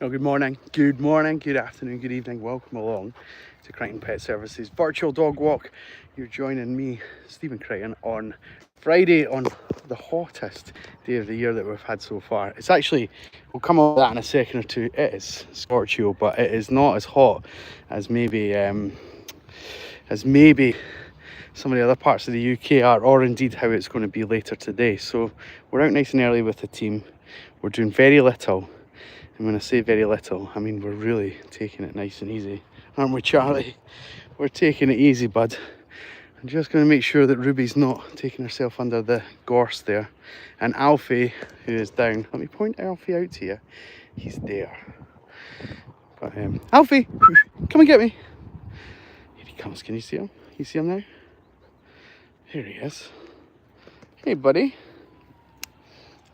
Well, good morning, good afternoon, good evening. Welcome along to Crighton Pet Services virtual dog walk. You're joining me, Stephen Crighton, on Friday on the hottest day of the year that we've had so far. It's actually, we'll come on to that in a second or two. It is scorchio, but it is not as hot as maybe some of the other parts of the UK are, or indeed how it's going to be later today. So we're out nice and early with the team. We're doing very little. And when I say very little, I mean we're really taking it nice and easy. Aren't we, Charlie? We're taking it easy, bud. I'm just going to make sure that Ruby's not taking herself under the gorse there. And Alfie, who is down, let me point Alfie out to you. He's there. But Alfie, come and get me. Here he comes. Can you see him? You see him now? Here he is. Hey, buddy.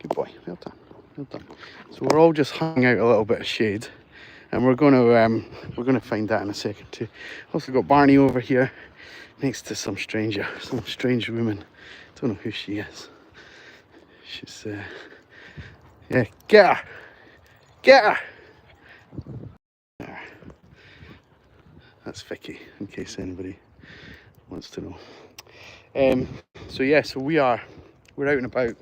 Good boy. Well done. Well done. So we're all just hung out a little bit of shade, and we're going to find that in a second too. Also got Barney over here next to some strange woman. Don't know who she is. She's yeah, get her. There. That's Vicky, in case anybody wants to know. So yeah, so we're out and about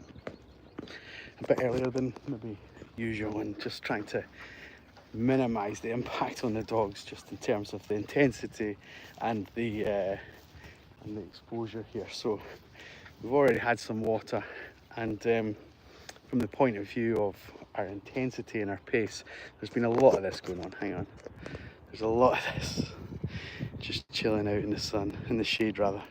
a bit earlier than maybe usual, and just trying to minimize the impact on the dogs, just in terms of the intensity and the exposure here. So we've already had some water, and from the point of view of our intensity and our pace, there's been a lot of this going on. Hang on, there's a lot of this just chilling out in the sun, in the shade rather,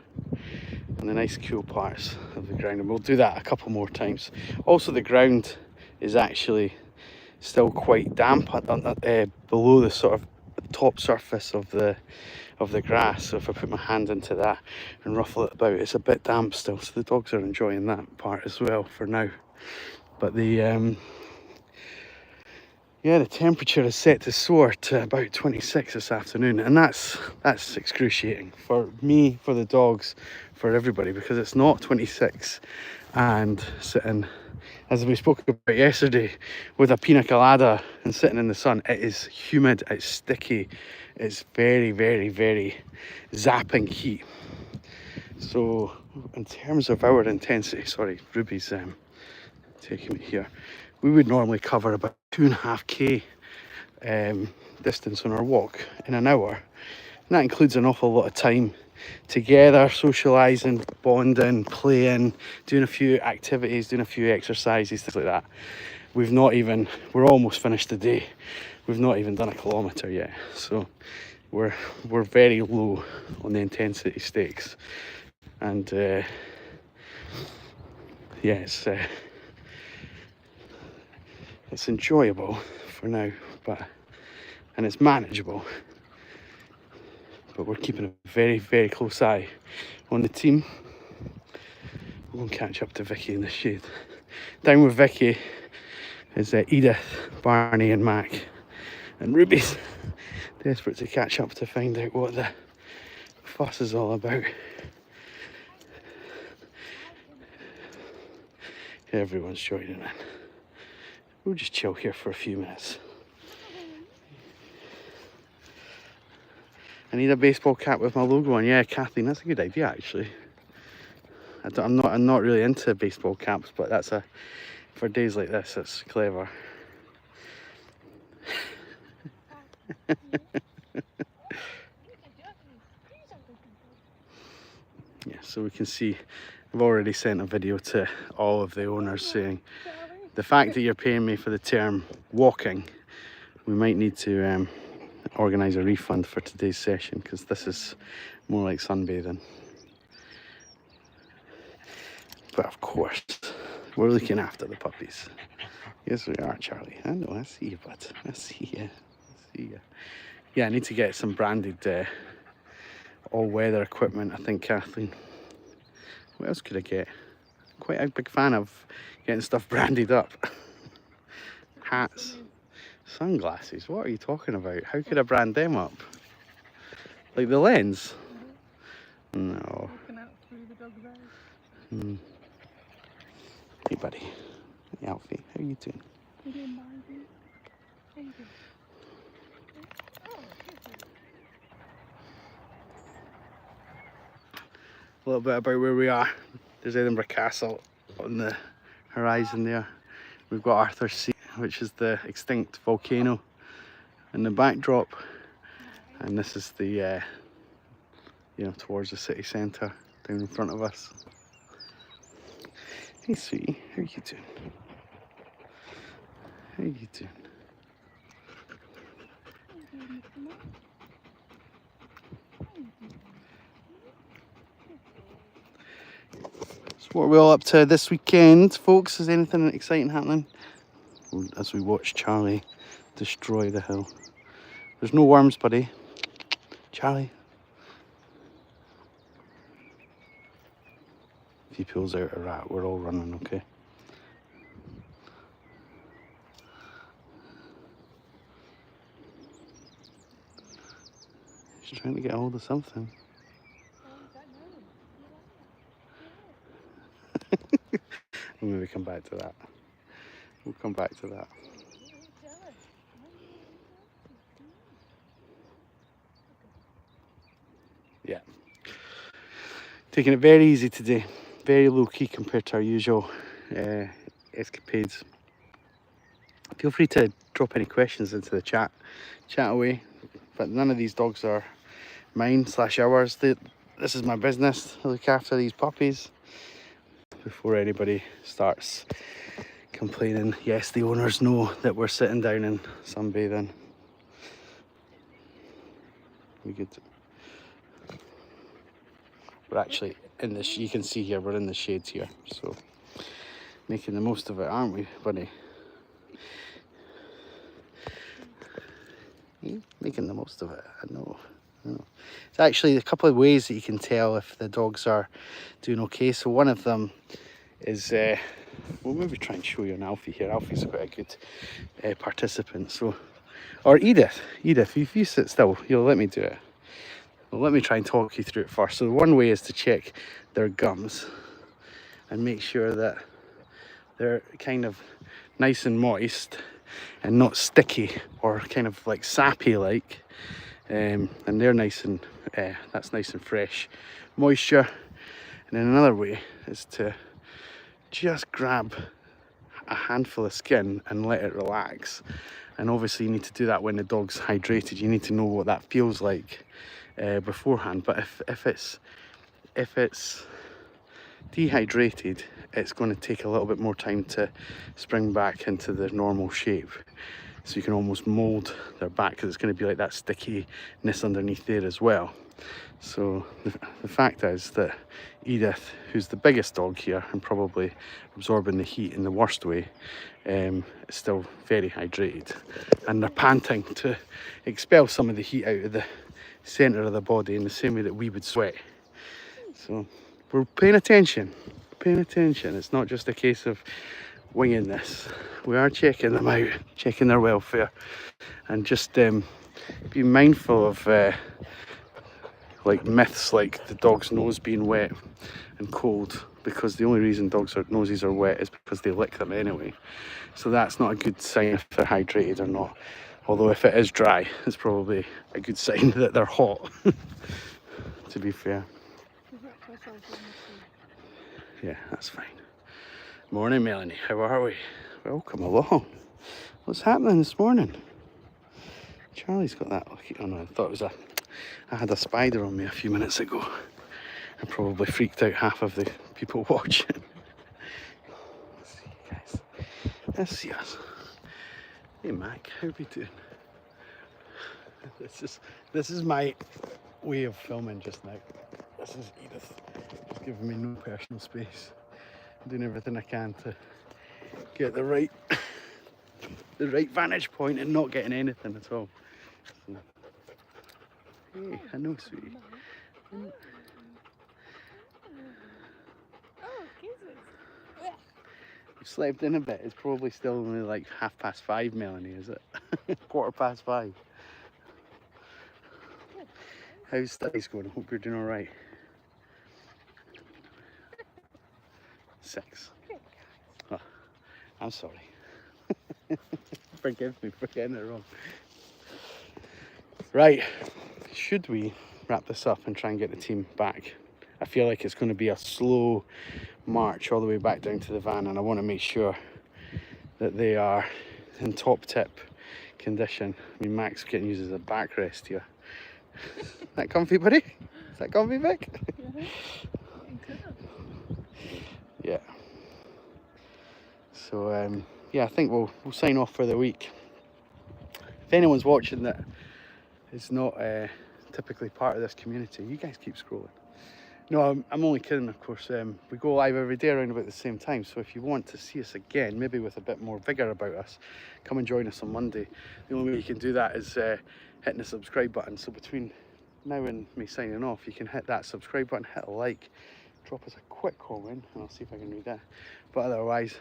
on the nice cool parts of the ground, and we'll do that a couple more times. Also, the ground is actually still quite damp below the sort of top surface of the grass. So if I put my hand into that and ruffle it about, it's a bit damp still. So the dogs are enjoying that part as well for now. But the the temperature is set to soar to about 26 this afternoon, and that's excruciating for me, for the dogs, for everybody, because it's not 26 and sitting, as we spoke about yesterday, with a pina colada and sitting in the sun. It is humid, it's sticky, it's very, very, very zapping heat. So in terms of our intensity, sorry, Ruby's taking me here, we would normally cover about 2.5k distance on our walk in an hour, and that includes an awful lot of time together, socialising, bonding, playing, doing a few activities, doing a few exercises, things like that. We're almost finished the day. We've not even done a kilometre yet, so we're very low on the intensity stakes, and it's enjoyable for now, and it's manageable. But we're keeping a very, very close eye on the team. We'll catch up to Vicky in the shade. Down with Vicky is Edith, Barney and Mac. And Ruby's desperate to catch up to find out what the fuss is all about. Everyone's joining in. We'll just chill here for a few minutes. I need a baseball cap with my logo on. Yeah, Kathleen, that's a good idea actually. I'm not really into baseball caps, but for days like this, it's clever. Yeah, so we can see, I've already sent a video to all of the owners saying, the fact that you're paying me for the term walking, we might need to organise a refund for today's session, because this is more like sunbathing. But of course, we're looking after the puppies. Yes, we are, Charlie. I know, I see you, bud. I see you. Yeah, I need to get some branded all-weather equipment, I think, Kathleen. What else could I get? Quite a big fan of getting stuff branded up. Hats, sunglasses. What are you talking about? How could I brand them up? Like the lens? No. Hey, buddy. Hey, Alfie. How are you doing? A little bit about where we are. There's Edinburgh Castle on the horizon there. We've got Arthur's Seat, which is the extinct volcano in the backdrop. And this is the, you know, towards the city centre down in front of us. Hey sweetie, how are you doing? How are you doing? So what are we all up to this weekend, folks? Is anything exciting happening? As we watch Charlie destroy the hill. There's no worms, buddy. Charlie. If he pulls out a rat, we're all running, okay? He's trying to get hold of something. We'll maybe come back to that. We'll come back to that. Yeah. Taking it very easy today. Very low key compared to our usual escapades. Feel free to drop any questions into the chat. Chat away. But none of these dogs are mine / ours. This is my business. I look after these puppies. Before anybody starts complaining, yes, the owners know that we're sitting down and sunbathing. We could. We're actually in this. You can see here we're in the shades here, so making the most of it, aren't we, buddy? Making the most of it. I know. It's actually a couple of ways that you can tell if the dogs are doing okay. So one of them is, we'll maybe try and show you an Alfie here. Alfie's quite a good participant. So, or Edith, if you sit still, you'll let me do it. Well, let me try and talk you through it first. So one way is to check their gums and make sure that they're kind of nice and moist and not sticky or kind of like sappy like. And they're nice and that's nice and fresh moisture. And then another way is to just grab a handful of skin and let it relax. And obviously you need to do that when the dog's hydrated. You need to know what that feels like beforehand. But if it's dehydrated, it's going to take a little bit more time to spring back into the normal shape. So you can almost mold their back because it's going to be like that stickiness underneath there as well. So the fact is that Edith, who's the biggest dog here and probably absorbing the heat in the worst way, is still very hydrated. And they're panting to expel some of the heat out of the centre of the body in the same way that we would sweat. So we're paying attention. It's not just a case of winging this. We are checking them out, checking their welfare, and just be mindful of like myths like the dog's nose being wet and cold, because the only reason dogs' noses are wet is because they lick them anyway. So that's not a good sign if they're hydrated or not. Although if it is dry, it's probably a good sign that they're hot, to be fair. Yeah, that's fine. Morning, Melanie. How are we? Welcome along. What's happening this morning? Charlie's got that. Oh no, I thought it was I had a spider on me a few minutes ago. I probably freaked out half of the people watching. Let's see you guys. Let's see us. Hey Mac, how are we doing? This is my way of filming just now. This is Edith. Just giving me no personal space. I'm doing everything I can to get the right vantage point and not getting anything at all. So, hey, I know, sweetie. You've slept in a bit. It's probably still only like 5:30, Melanie, is it? 5:15. How's studies going? I hope you're doing all right. 6. Oh, I'm sorry. Forgive me for getting it wrong. Right, should we wrap this up and try and get the team back? I feel like it's going to be a slow march all the way back down to the van, and I want to make sure that they are in top tip condition. I mean, Mac's getting used as a backrest here. Is that comfy, buddy? Is that comfy, Vic? Yeah. So yeah, I think we'll sign off for the week. If anyone's watching that is not typically part of this community, you guys keep scrolling. No, I'm only kidding, of course. We go live every day around about the same time, so if you want to see us again, maybe with a bit more vigour about us, come and join us on Monday. The only way you can do that is hitting the subscribe button. So between now and me signing off, you can hit that subscribe button, hit a like, drop us a quick comment, and I'll see if I can read that. But otherwise,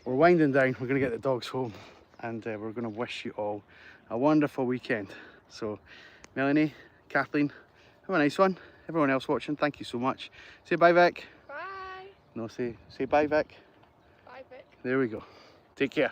we're winding down. We're going to get the dogs home, and we're going to wish you all a wonderful weekend. So Melanie, Kathleen, have a nice one. Everyone else watching, thank you so much. Say bye, Vic. Bye. No, say bye, Vic. Bye, Vic. There we go. Take care.